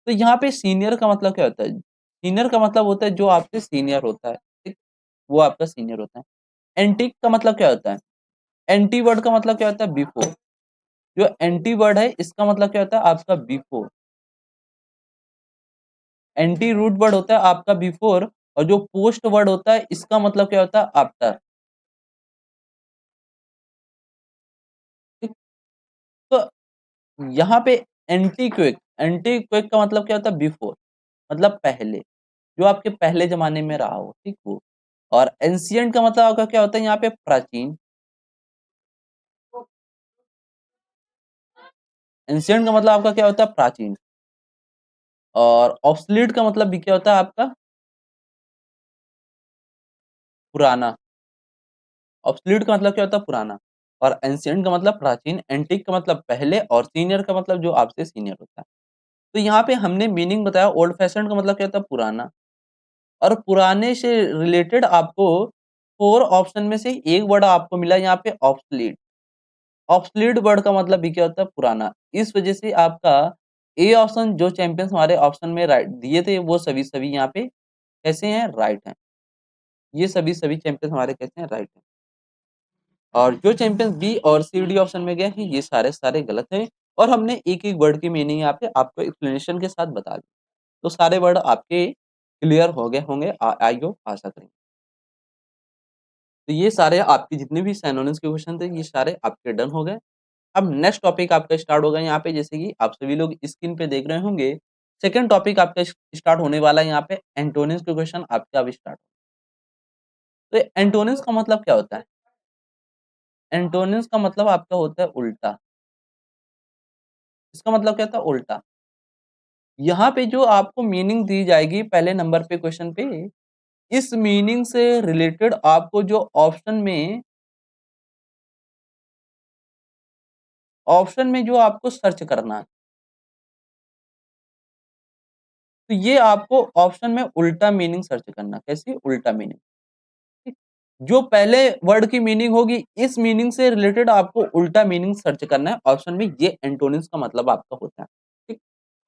तो यहाँ पे सीनियर का मतलब क्या होता है? सीनियर का मतलब होता है जो आपसे सीनियर होता है, ठीक? वो आपका सीनियर होता है। एंटीक का मतलब क्या होता है? एंटी वर्ड का मतलब क्या होता है? बिफोर। जो एंटी वर्ड है इसका मतलब क्या होता है? आपका बिफोर। एंटी रूट वर्ड होता है आपका बिफोर और जो पोस्ट वर्ड होता है इसका मतलब क्या होता है? आफ्टर। ठीक? तो यहाँ पे एंटी क्विक का मतलब क्या होता है? बिफोर, मतलब पहले, जो आपके पहले जमाने में रहा हो, ठीक वो। और एंशिएंट का मतलब आपका क्या होता है यहाँ पे? प्राचीन। एंशिएंट का मतलब आपका क्या होता है? प्राचीन। और ऑब्सोलीट का मतलब भी क्या होता है आपका? पुराना। ऑब्सोलीट का मतलब क्या होता है? पुराना। और एंशिएंट का मतलब प्राचीन, एंटीक का मतलब पहले और सीनियर का मतलब जो आपसे सीनियर होता है। तो यहाँ पे हमने मीनिंग बताया, ओल्ड फैशन का मतलब क्या होता है? पुराना। और पुराने से रिलेटेड आपको 4 ऑप्शन में से एक वर्ड आपको मिला यहाँ पे ऑब्सोलीट। ऑब्सोलीट वर्ड का मतलब भी क्या होता है? पुराना। इस वजह से आपका ए ऑप्शन जो चैंपियंस हमारे ऑप्शन में राइट दिए थे वो सभी यहाँ पे कैसे हैं? राइट हैं। ये सभी चैंपियंस हमारे कैसे हैं? राइट हैं। और जो चैंपियंस बी और सी डी ऑप्शन में गए हैं ये सारे गलत हैं। और हमने एक-एक वर्ड की मीनिंग यहाँ पे आपको एक्सप्लेनेशन के साथ बता दी। तो सारे वर्ड आपके क्लियर हो गए होंगे आई होप, आशा करेंगे। तो ये सारे आपके जितने भी सिनोनिम्स के क्वेश्चन थे ये सारे आपके डन हो गए। अब नेक्स्ट टॉपिक आपका स्टार्ट होगा यहाँ पे, जैसे कि आप सभी लोग स्क्रीन पे देख रहे होंगे। सेकंड टॉपिक आपका स्टार्ट होने वाला है यहाँ पे, एंटोनिम्स के क्वेश्चन आपके अब स्टार्ट। तो एंटोनिम्स का मतलब क्या होता है? एंटोनिम्स का मतलब आपका होता है उल्टा। इसका मतलब क्या था? उल्टा। यहाँ पे जो आपको मीनिंग दी जाएगी पहले नंबर पे क्वेश्चन पे, इस मीनिंग से रिलेटेड आपको जो ऑप्शन में जो आपको सर्च करना है, तो ये आपको ऑप्शन में उल्टा मीनिंग सर्च करना है। कैसी? उल्टा मीनिंग। ठीक? जो पहले वर्ड की मीनिंग होगी इस मीनिंग से रिलेटेड आपको उल्टा मीनिंग सर्च करना है ऑप्शन में। ये एंटोनिम्स का मतलब आपका होता है। ठीक?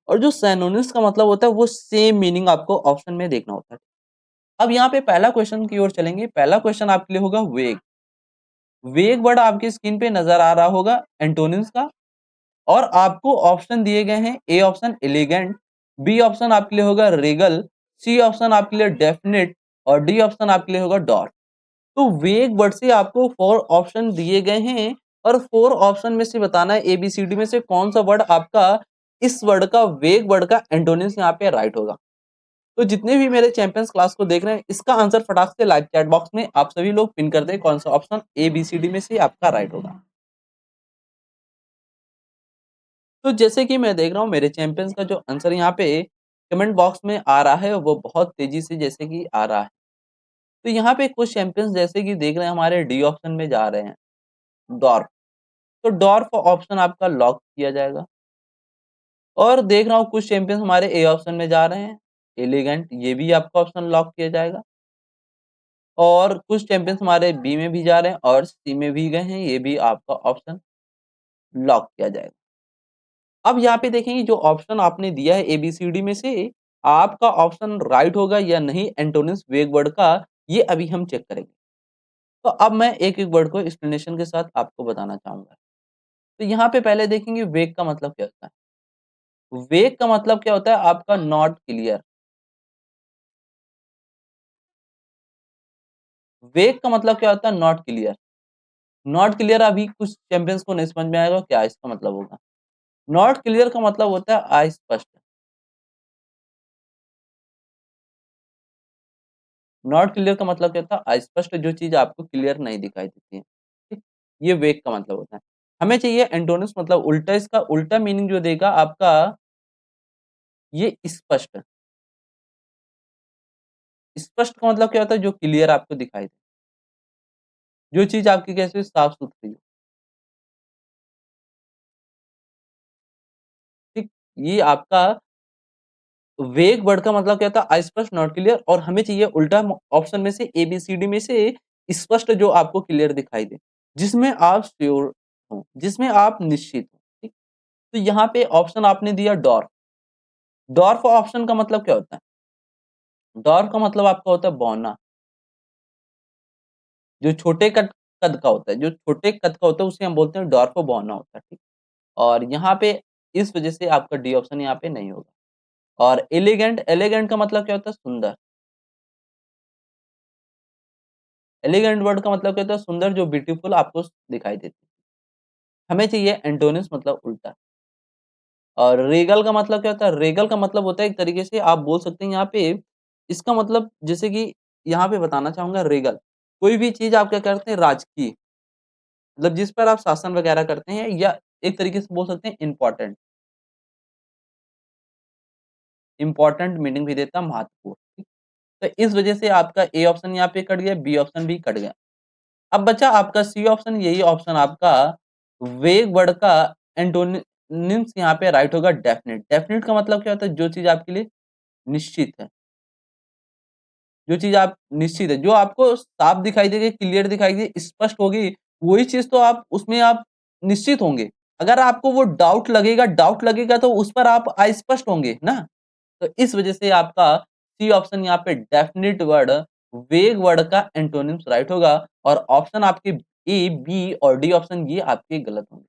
और जो सिनोनिम्स का मतलब होता है वो सेम मीनिंग आपको ऑप्शन में देखना होता है। अब यहाँ पे पहला क्वेश्चन की ओर चलेंगे। पहला क्वेश्चन आपके लिए होगा वेग। वेग वर्ड आपकी स्क्रीन पे नजर आ रहा होगा एंटोनिम्स का। और आपको ऑप्शन दिए गए हैं। A option elegant, B option आपके लिए होगा रेगल, सी ऑप्शन आपके लिए डेफिनेट और डी ऑप्शन आपके लिए होगा डॉट। तो वेग वर्ड से आपको 4 ऑप्शन दिए गए हैं और 4 ऑप्शन में से बताना है एबीसीडी में से कौन सा वर्ड आपका इस वर्ड का वेग वर्ड का एंटोनिम्स यहाँ पे राइट होगा। तो जितने भी मेरे चैंपियंस क्लास को देख रहे हैं इसका आंसर फटाक से लाइव चैट बॉक्स में आप सभी लोग पिन कर दें कौन सा ऑप्शन एबीसीडी में से आपका राइट होगा। तो जैसे कि मैं देख रहा हूँ मेरे चैंपियंस का जो आंसर यहाँ पे कमेंट बॉक्स में आ रहा है वो बहुत तेजी से जैसे कि आ रहा है। तो यहाँ पे कुछ चैंपियंस जैसे कि देख रहे हैं हमारे डी ऑप्शन में जा रहे हैं, डॉर्फ। तो डॉर्फ ऑप्शन आपका लॉक किया जाएगा। और देख रहा हूँ कुछ चैंपियंस हमारे ए ऑप्शन में जा रहे हैं, एलिगेंट, ये भी आपका ऑप्शन लॉक किया जाएगा। और कुछ चैंपियंस हमारे बी में भी जा रहे हैं और सी में भी गए हैं, ये भी आपका ऑप्शन लॉक किया जाएगा। अब यहाँ पे देखेंगे जो ऑप्शन आपने दिया है एबीसीडी में से आपका ऑप्शन राइट होगा या नहीं एंटोनिम्स वेग वर्ड का, ये अभी हम चेक करेंगे। तो अब मैं एक-एक वर्ड को एक्सप्लेनेशन के साथ आपको बताना चाहूँगा। तो यहाँ पे पहले देखेंगे वेग का मतलब क्या होता है? वेग का मतलब क्या होता है आपका नॉट क्लियर। वेग का मतलब क्या होता है? Not clear. नॉट क्लियर अभी कुछ चैंपियंस को नहीं समझ में आएगा क्या इसका मतलब होगा। नॉट क्लियर का मतलब होता है अस्पष्ट। नॉट क्लियर का मतलब क्या होता है? अस्पष्ट जो चीज़ आपको क्लियर नहीं दिखाई देती है, ठीक? ये वेग का मतलब होता है। हमें चाहिए एंटोनिम्स मतलब उल्टा इसका उल्टा मीनिंग जो देगा आपका ये स्पष्ट। स्पष्ट का मतलब क्या होता है? जो क्लियर आपको दिखाई दे। जो चीज़ आपकी कैसे साफ-सुथरी हो, ठीक? ये आपका वेग वर्ड का मतलब क्या होता है? अस्पष्ट, नॉट क्लियर और हमें चाहिए उल्टा ऑप्शन में से ए, बी, सी, डी में से स्पष्ट जो आपको क्लियर दिखाई दे, जिसमें आप श्योर हो, जिसमें आप निश्चित हो, ठीक? तो यहाँ पे ऑप्शन आपने दिया डॉर्फ। डॉर्फ ऑप्शन का मतलब क्या होता है? डॉर्फ का मतलब आपका होता है बौना, जो छोटे कद कद का होता है, जो छोटे कद का होता है उसे हम बोलते हैं डॉर्फ बौना होता है, ठीक? और यहाँ पे इस वजह से आपका डी ऑप्शन यहाँ पे नहीं होगा। और एलिगेंट, एलिगेंट का मतलब क्या होता है? सुंदर। एलिगेंट वर्ड का मतलब क्या होता है? सुंदर जो ब्यूटीफुल आपको दिखाई देती है। हमें चाहिए एंटोनिम्स मतलब उल्टा। और रेगल का मतलब क्या होता है? रेगल का मतलब होता है एक तरीके से आप बोल सकते हैं यहाँ पे इसका मतलब जैसे कि यहाँ पे बताना चाहूँगा रेगल, कोई भी चीज़ आप क्या करते हैं राजकीय, मतलब जिस पर आप शासन वगैरह करते हैं या एक तरीके से बोल सकते हैं इम्पोर्टेंट, इम्पोर्टेंट मीनिंग भी देता है महत्वपूर्ण, ठीक? तो इस वजह से आपका ए ऑप्शन यहाँ पे कट गया, बी ऑप्शन भी कट गया। अब बचा आपका सी ऑप्शन, यही ऑप्शन आपका वेग वर्ड का एंटोनिम्स यहाँ पे राइट होगा डेफिनिट। डेफिनिट का मतलब क्या होता है? जो चीज़ आपके लिए निश्चित है। जो चीज़ आप निश्चित है, जो आपको साफ दिखाई देगी, क्लियर दिखाई देगी, स्पष्ट होगी, वही चीज़ तो आप उसमें आप निश्चित होंगे। अगर आपको वो डाउट लगेगा तो उस पर आप अस्पष्ट होंगे ना? तो इस वजह से आपका सी ऑप्शन यहाँ पे डेफिनिट वर्ड, वेग वर्ड का एंटोनिम्स राइट होगा और ऑप्शन आपके ए, बी और डी ऑप्शन ये आपके गलत होंगे।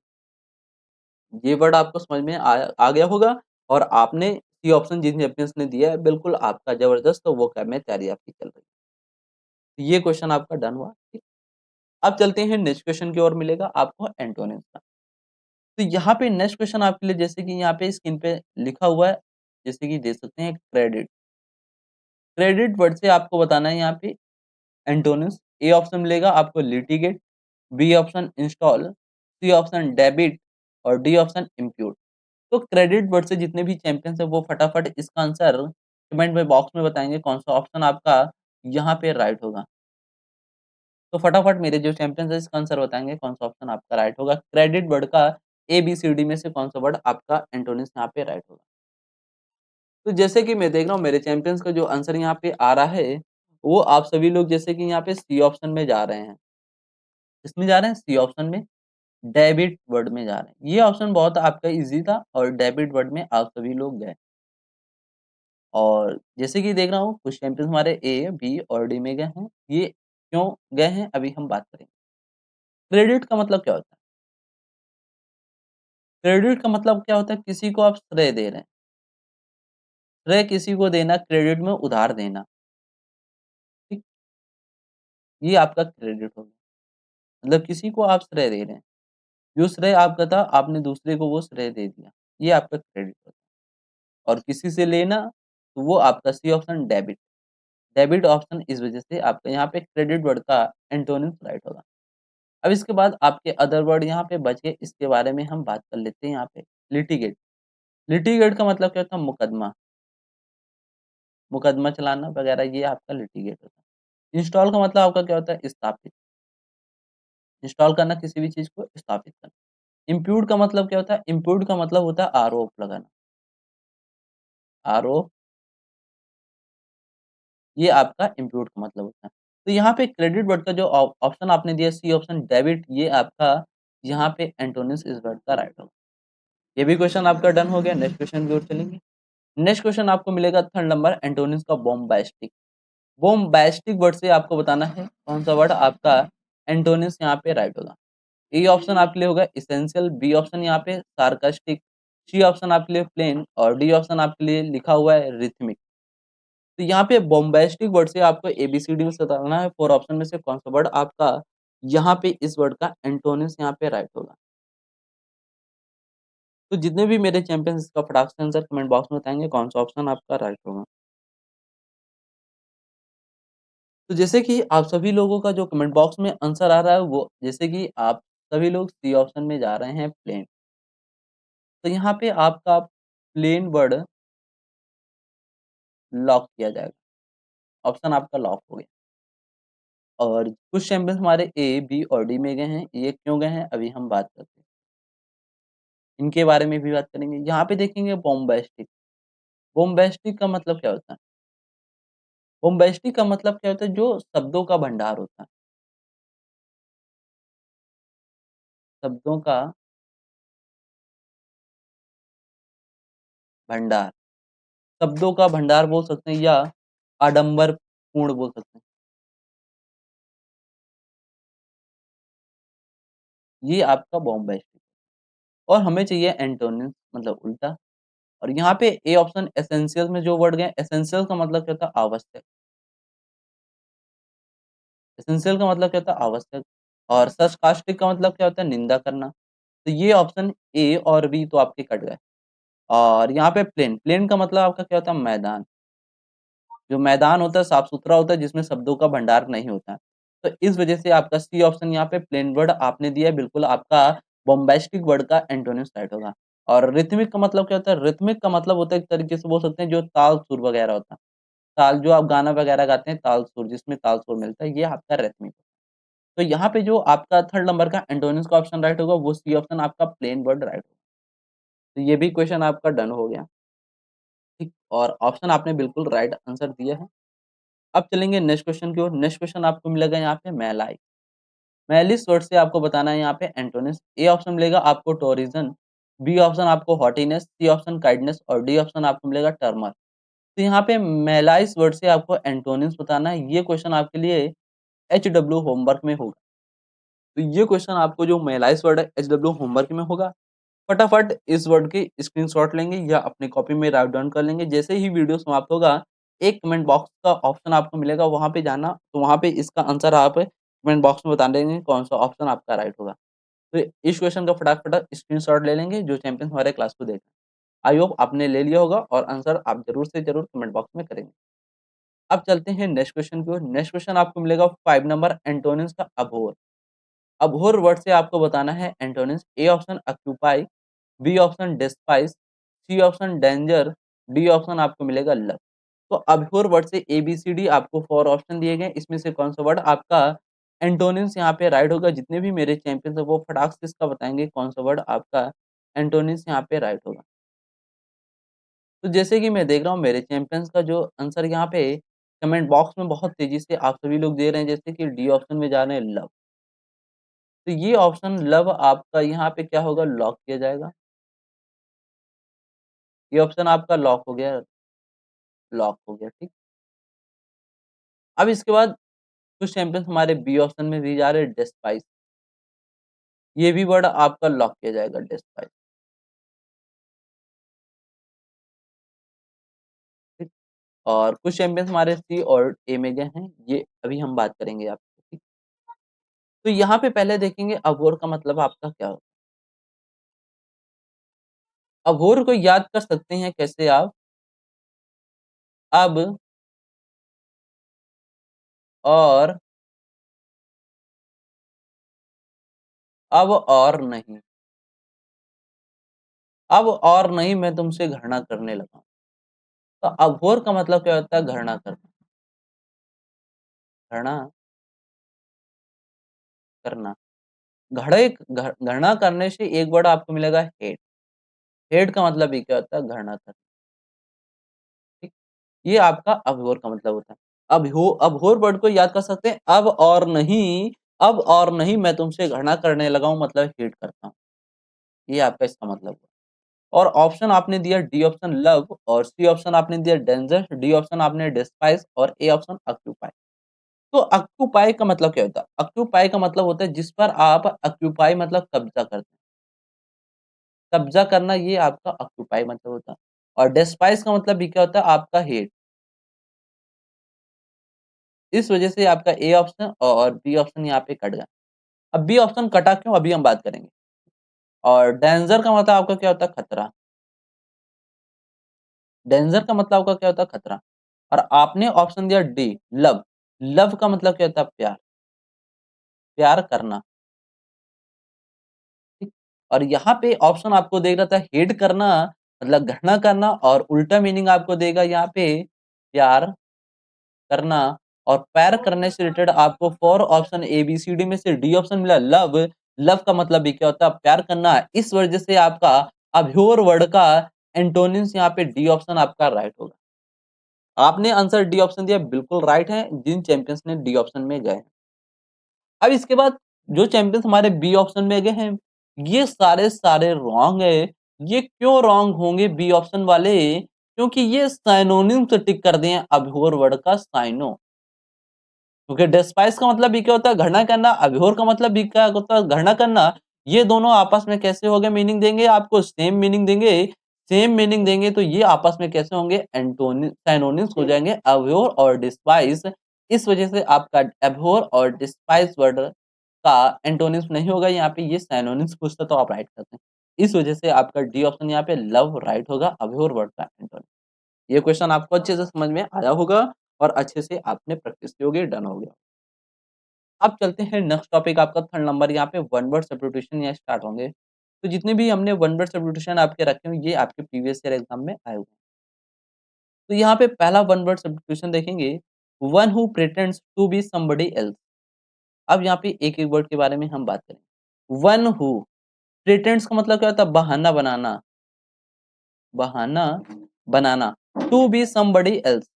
ये वर्ड आपको समझ में आ गया होगा और आपने सी ऑप्शन जिन चैंपियंस ने दिया है, बिल्कुल आपका ज़बरदस्त वोकैब में तैयारी आपकी चल रही है। तो ये क्वेश्चन आपका डन हुआ, ठीक। अब चलते हैं नेक्स्ट क्वेश्चन की ओर मिलेगा आपको एंटोनिम्स का। तो यहाँ पे नेक्स्ट क्वेश्चन आपके लिए जैसे कि यहाँ पे स्क्रीन पे लिखा हुआ है, जैसे कि देख सकते हैं क्रेडिट। क्रेडिट वर्ड से आपको बताना है यहाँ पे एंटोनिम्स। ए ऑप्शन मिलेगा आपको litigate, B option install, C option debit और डी ऑप्शन इम्प्यूट। तो क्रेडिट वर्ड से जितने भी चैंपियंस हैं वो फटाफट इसका आंसर कमेंट में बॉक्स में बताएँगे कौन सा ऑप्शन आपका यहाँ पे राइट होगा। तो फटाफट मेरे जो चैंपियंस हैं इसका आंसर बताएँगे कौन सा ऑप्शन आपका राइट होगा। क्रेडिट वर्ड का ए, बी, सी, डी में से कौन सा वर्ड आपका एंटोनिम्स यहाँ पे राइट होगा। तो जैसे कि मैं देख रहा हूँ मेरे चैंपियंस का जो आंसर यहाँ पे आ रहा है, वो आप सभी लोग जैसे कि यहाँ पे सी ऑप्शन में जा रहे हैं। किसमें जा रहे हैं? सी ऑप्शन में, डेबिट वर्ड में जा रहे हैं। ये ऑप्शन बहुत आपका ईज़ी था और डेबिट वर्ड में आप सभी लोग गए। और जैसे कि देख रहा हूँ कुछ चैंपियंस हमारे ए, बी और डी में गए हैं। ये क्यों गए हैं अभी हम बात करेंगे। क्रेडिट का मतलब क्या होता है? क्रेडिट का मतलब क्या होता है? किसी को आप श्रेय दे रहे हैं। श्रेय किसी को देना, क्रेडिट में उधार देना, ठीक? ये आपका क्रेडिट हो गया। मतलब किसी को आप श्रेय दे रहे हैं। जो श्रेय आपका था आपने दूसरे को वो श्रेय दे दिया। ये आपका क्रेडिट होता है। और किसी से लेना तो वो आपका C option debit. Debit option इस वजह से आपका यहाँ पे क्रेडिट वर्ड का एंटोनिम्स राइट होगा। अब इसके बाद आपके अदर वर्ड यहाँ पे बच गए, इसके बारे में हम बात कर लेते हैं यहाँ पे। लिटिगेट। लिटिगेट का मतलब क्या होता है? मुकदमा। मुकदमा चलाना वगैरह ये आपका लिटिगेट होता है। इंस्टॉल का मतलब आपका क्या होता है? स्थापित। इंस्टॉल करना किसी भी चीज़ को स्थापित करना। इम्प्यूट का मतलब क्या होता है? इम्प्यूट का मतलब होता है आरोप लगाना। आरोप, ये आपका इम्प्यूट का मतलब होता है। तो यहाँ पे क्रेडिट वर्ड का जो ऑप्शन आपने दिया सी ऑप्शन डेबिट, ये आपका यहाँ पे एंटोनिम्स इस वर्ड का राइट होगा। ये भी क्वेश्चन आपका डन हो गया। नेक्स्ट क्वेश्चन की ओर चलेंगे। नेक्स्ट क्वेश्चन आपको मिलेगा थर्ड नंबर एंटोनिम्स का बॉम्बास्टिक। बॉम्बास्टिक वर्ड से आपको बताना है कौन सा वर्ड आपका एंटोनिम्स यहाँ पे राइट होगा। ए ऑप्शन आपके लिए होगा एसेंशियल, बी ऑप्शन यहाँ पे सार्कास्टिक, सी ऑप्शन आपके लिए प्लेन और डी ऑप्शन आपके लिए लिखा हुआ है रिथमिक। तो यहाँ पे बॉम्बास्टिक वर्ड से आपको एबीसीडी में बताना है 4 ऑप्शन में से कौन सा वर्ड आपका यहाँ पे इस वर्ड का एंटोनिम्स यहाँ पे राइट होगा। तो जितने भी मेरे चैंपियंस इसका फटाक से आंसर कमेंट बॉक्स में बताएँगे कौन-सा ऑप्शन आपका राइट होगा। तो जैसे कि आप सभी लोगों का जो कमेंट बॉक्स में आंसर आ रहा है वो जैसे कि आप सभी लोग सी ऑप्शन में जा रहे हैं प्लेन। तो यहाँ पे आपका प्लेन वर्ड लॉक किया जाएगा। ऑप्शन आपका लॉक हो गया। और कुछ चैंपियंस हमारे ए, बी और डी में गए हैं। ये क्यों गए हैं अभी हम बात करते हैं। इनके बारे में भी बात करेंगे। यहाँ पे देखेंगे बॉम्बास्टिक। बॉम्बास्टिक का मतलब क्या होता है? बॉम्बास्टिक का मतलब क्या होता है? जो शब्दों का भंडार होता है। शब्दों का भंडार। शब्दों का भंडार बोल सकते हैं या आडंबरपूर्ण बोल सकते हैं। ये आपका बॉम्बास्टिक और हमें चाहिए एंटोनिम्स मतलब उल्टा। और यहाँ पे ए ऑप्शन एसेंशियल में जो वर्ड गए एसेंशियल का मतलब क्या होता है? आवश्यक। एसेंशियल का मतलब क्या होता है? आवश्यक। और sarcastic का मतलब क्या होता है? निंदा करना। तो ये ऑप्शन ए और बी तो आपके कट गए। और यहाँ पे प्लेन, प्लेन का मतलब आपका क्या होता है? मैदान। जो मैदान होता है साफ-सुथरा होता है जिसमें शब्दों का भंडार नहीं होता है। तो इस वजह से आपका सी ऑप्शन यहाँ पे प्लेन वर्ड आपने दिया है बिल्कुल आपका बॉम्बास्टिक वर्ड का एंटोनिम्स राइट होगा। और रिथमिक का मतलब क्या होता है? रिथमिक का मतलब होता है एक तरीके से बोल सकते हैं जो ताल सुर वगैरह होता है। ताल जो आप गाना वगैरह गाते हैं ताल सुर जिसमें ताल सुर मिलता है ये आपका रिथमिक। तो यहाँ पे जो आपका थर्ड नंबर का एंटोनिम्स का ऑप्शन राइट होगा वो सी ऑप्शन आपका प्लेन वर्ड राइट होगा। तो ये भी क्वेश्चन आपका डन हो गया। ठीक और ऑप्शन आपने बिल्कुल राइट आंसर दिया है। अब चलेंगे नेक्स्ट क्वेश्चन की ओर। नेक्स्ट क्वेश्चन आपको मिलेगा यहाँ पे मैलाई। मैलिस वर्ड से आपको बताना है यहाँ पे एंटोनिम्स। ए ऑप्शन मिलेगा आपको टूरिज़्म, बी ऑप्शन आपको हॉटीनेस, सी ऑप्शन काइंडनेस और डी ऑप्शन आपको मिलेगा टर्मर। तो यहाँ पे मैलाइस वर्ड से आपको एंटोनिम्स बताना है। ये क्वेश्चन आपके लिए एचडब्ल्यू होमवर्क में होगा। तो ये क्वेश्चन आपको जो मैलाइस वर्ड है एचडब्ल्यू होमवर्क में होगा। फटाफट इस वर्ड की स्क्रीनशॉट लेंगे या अपनी कॉपी में राइट डाउन कर लेंगे। जैसे ही वीडियो समाप्त होगा, एक कमेंट बॉक्स का ऑप्शन आपको मिलेगा, वहाँ पे जाना, तो वहाँ पे इसका आंसर आप कमेंट बॉक्स में बता देंगे कौन-सा ऑप्शन आपका राइट होगा। तो इस क्वेश्चन का फटाफट स्क्रीनशॉट ले लेंगे जो चैंपियंस हमारे क्लास को देख रहे हैं। आई होप आपने ले लिया होगा और आंसर आप ज़रूर से ज़रूर कमेंट बॉक्स में करेंगे। अब चलते हैं नेक्स्ट क्वेश्चन की ओर। नेक्स्ट क्वेश्चन आपको मिलेगा 5 नंबर एंटोनिम्स का अभोर। अभोर वर्ड से आपको बताना है antonyms. A option occupy, B option despise, C option danger, D option आपको मिलेगा लव। तो अभ्योर वर्ड से एबीसीडी आपको 4 ऑप्शन दिए गए हैं। इसमें से कौन-सा वर्ड आपका एंटोनिम्स यहाँ पे राइट होगा? जितने भी मेरे चैंपियंस हैं वो फटाक से इसका बताएँगे कौन-सा वर्ड आपका एंटोनिम्स यहाँ पे राइट होगा। तो जैसे कि मैं देख रहा हूँ मेरे चैंपियंस का जो आंसर यहाँ पे कमेंट बॉक्स में बहुत तेज़ी से आप सभी लोग दे रहे हैं जैसे कि डी ऑप्शन में जा रहे हैं लव। तो ये ऑप्शन लव आपका यहाँ पे क्या होगा? लॉक किया जाएगा। ये ऑप्शन आपका लॉक हो गया, लॉक हो गया, ठीक। अब इसके बाद कुछ चैंपियंस हमारे बी ऑप्शन में भी जा रहे हैं डिस्पाइस। ये भी वर्ड आपका लॉक किया जाएगा डिस्पाइस, ठीक। और कुछ चैंपियंस हमारे सी और ए में गए हैं, ये अभी हम बात करेंगे आपसे, ठीक। तो यहाँ पे पहले देखेंगे अघोर का मतलब आपका क्या होता है? अघोर को याद कर सकते हैं कैसे आप? अब और अब और नहीं, अब और नहीं मैं तुमसे घृणा करने लगा हूँ। तो अघोर का मतलब क्या होता है? घृणा करना, घृणा करना। घृणा करने से एक वर्ड आपको मिलेगा हेट। हेट का मतलब भी क्या होता है? घृणा करना, ठीक। ये आपका अभ्योर का मतलब होता है। अभोर वर्ड को याद कर सकते हैं अब और नहीं मैं तुमसे घृणा करने लगा हूँ मतलब हेट करता हूँ। ये आपका इसका मतलब हुआ। और ऑप्शन आपने दिया डी ऑप्शन लव और सी ऑप्शन आपने दिया डेंजर, डी ऑप्शन आपने डिस्पाइस और ए ऑप्शन ऑक्यूपाई। तो ऑक्यूपाई का मतलब क्या होता है? ऑक्यूपाई का मतलब होता है जिस पर आप ऑक्यूपाई मतलब कब्जा करते हैं। कब्जा करना ये आपका ऑक्यूपाई मतलब होता है। और डिस्पाइस का मतलब भी क्या होता है? आपका हेट। इस वजह से आपका ए ऑप्शन और बी ऑप्शन यहाँ पे कट गया। अब बी ऑप्शन कटा क्यों? अभी हम बात करेंगे। और डेंजर का मतलब आपका क्या होता है? खतरा। डेंजर का मतलब आपका क्या होता है? खतरा। और आपने ऑप्शन दिया डी लव। लव का मतलब क्या होता है? प्यार, प्यार करना, ठीक? और यहाँ पे ऑप्शन आपको देख रहा था हेट करना मतलब घृणा करना और उल्टा मीनिंग आपको देगा यहाँ पे प्यार करना और पैर करने से रिलेटेड आपको 4 option A, B, C, D में से डी ऑप्शन मिला लव। लव का मतलब भी क्या होता है? प्यार करना। इस वजह से आपका अभ्योर वर्ड का एंटोनिम्स यहाँ पे डी ऑप्शन आपका राइट होगा। आपने आंसर डी ऑप्शन दिया बिल्कुल राइट है, जिन चैंपियंस ने डी ऑप्शन में गए। अब इसके बाद जो चैंपियंस हमारे बी ऑप्शन में गए हैं, ये सारे रॉन्ग है। ये क्यों रॉन्ग होंगे बी ऑप्शन वाले? क्योंकि ये साइनोनिम से टिक कर दिए हैं अभ्योर वर्ड का साइनो। क्योंकि डिस्पाइस का मतलब भी क्या होता है? घृणा करना। अभ्योर का मतलब भी क्या होता है? घृणा करना। ये दोनों आपस में कैसे हो गए? मीनिंग देंगे आपको सेम मीनिंग देंगे। सेम मीनिंग देंगे तो ये आपस में कैसे होंगे? एंटोनी साइनोनिम्स हो जाएंगे अभ्योर और डिस्पाइस। इस वजह से आपका अभ्योर और डिस्पाइस वर्ड का एंटोनिम्स नहीं होगा यहाँ पे, ये साइनोनिम्स पूछता तो आप राइट करते हैं। इस वजह से आपका डी ऑप्शन यहाँ पे लव राइट होगा अभ्योर वर्ड का एंटोनिम। ये क्वेश्चन आपको अच्छे से समझ में आया होगा और अच्छे से आपने प्रैक्टिस की होगी, डन हो गया। अब चलते हैं नेक्स्ट टॉपिक आपका थर्ड नंबर यहाँ पे वन वर्ड सब्स्टिट्यूशन यहाँ स्टार्ट होंगे। तो जितने भी हमने वन वर्ड सब्स्टिट्यूशन आपके रखे हुए ये आपके प्रीवियस ईयर एग्जाम में आए हुए हैं। तो यहाँ पे पहला वन वर्ड सब्स्टिट्यूशन देखेंगे, one who pretends to be somebody else. अब यहाँ पे एक-एक वर्ड के बारे में हम बात करें। वन हु प्रिटेंड्स का मतलब क्या होता है? बहाना बनाना, बहाना बनाना। टू बी समबडी एल्स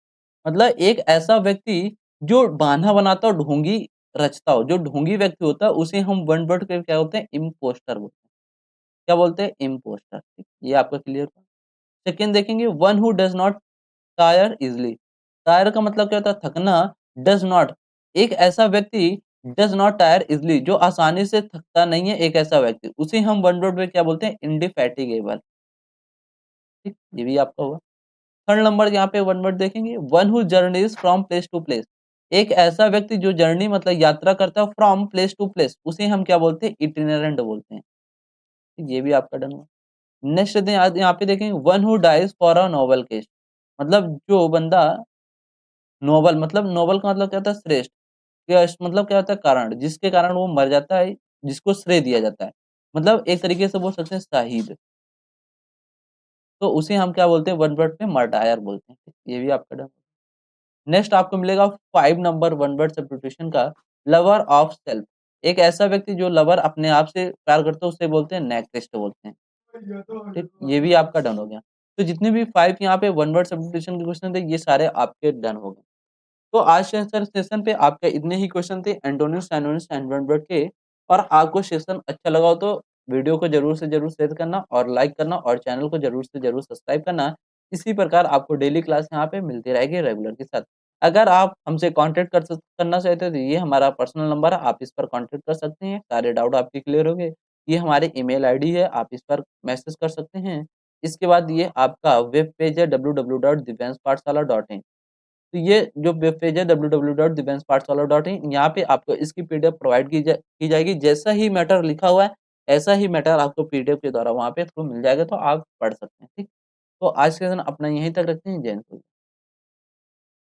मतलब एक ऐसा व्यक्ति जो बहाना बनाता हो, ढोंगी रचता हो, जो ढोंगी व्यक्ति होता है उसे हम वन वर्ड के क्या होते हैं? इम्पोस्टर बोलते हैं। क्या बोलते हैं? इम्पोस्टर। ठीक, ये आपका क्लियर हुआ। सेकंड देखेंगे, one who does not tyre easily. Tyre का मतलब क्या होता है? थकना। डज़ नॉट एक ऐसा व्यक्ति डज़ नॉट टायर ईज़िली जो आसानी से थकता नहीं है, एक ऐसा व्यक्ति, उसे हम वन वर्ड में क्या बोलते हैं? इंडिफैटिगेबल। ठीक, ये भी आपका हुआ। थर्ड नंबर यहाँ पे वन वर्ड देखेंगे, one who journeys from place to place. एक ऐसा व्यक्ति जो जर्नी मतलब यात्रा करता है फ्रॉम प्लेस टू प्लेस, उसे हम क्या बोलते हैं? इटिनेरेंट बोलते हैं। ये भी आपका डन हुआ। नेक्स्ट यहाँ पे देखेंगे, one who dies for a noble cause. मतलब जो बंदा नोबल मतलब नोबल का मतलब क्या होता है? श्रेष्ठ। यश मतलब क्या होता है? कारण, जिसके कारण वो मर जाता है, जिसको श्रेय दिया जाता है। मतलब एक तरीके से बोल सकते हैं शहीद। तो उसे हम क्या बोलते हैं? वन वर्ड में मार्टायर बोलते हैं। ये भी आपका डन। नेक्स्ट आपको मिलेगा 5 नंबर वन वर्ड सब्स्टिट्यूशन का, लवर ऑफ सेल्फ। एक ऐसा व्यक्ति जो लवर अपने आप से प्यार करता है उसे बोलते हैं नेक्स्ट बोलते हैं। ठीक, ये भी आपका डन हो गया। तो जितने भी 5 यहाँ पे वन वर्ड सब्स्टिट्यूशन के क्वेश्चन थे ये सारे आपके डन हो गए। तो आज से सर सेशन पे आपके इतने ही क्वेश्चन थे antonyms, synonyms and one word के। और आपको सेशन अच्छा लगा हो तो वीडियो को ज़रूर से ज़रूर शेयर करना और लाइक करना और चैनल को ज़रूर से ज़रूर सब्सक्राइब करना। इसी प्रकार आपको डेली क्लास यहाँ पे मिलती रहेगी रेगुलर के साथ। अगर आप हमसे कॉन्टैक्ट करना चाहते हैं तो ये हमारा पर्सनल नंबर है, आप इस पर कॉन्टैक्ट कर सकते हैं, सारे डाउट आपके क्लियर हो गए। ये हमारी ईमेल आईडी है, आप इस पर मैसेज कर सकते हैं। इसके बाद ये आपका वेब पेज है www.divyenspathshala.in। तो ये जो वेब पेज है www.divyenspathshala.in, यहाँ पे आपको इसकी पीडीएफ प्रोवाइड की जाएगी। जैसा ही मैटर लिखा हुआ है, ऐसा ही मैटर आपको पीडीएफ के द्वारा वहाँ पे थ्रू मिल जाएगा, तो आप पढ़ सकते हैं। ठीक? तो आज के दिन अपना यहीं तक रखते हैं। जय हिंद।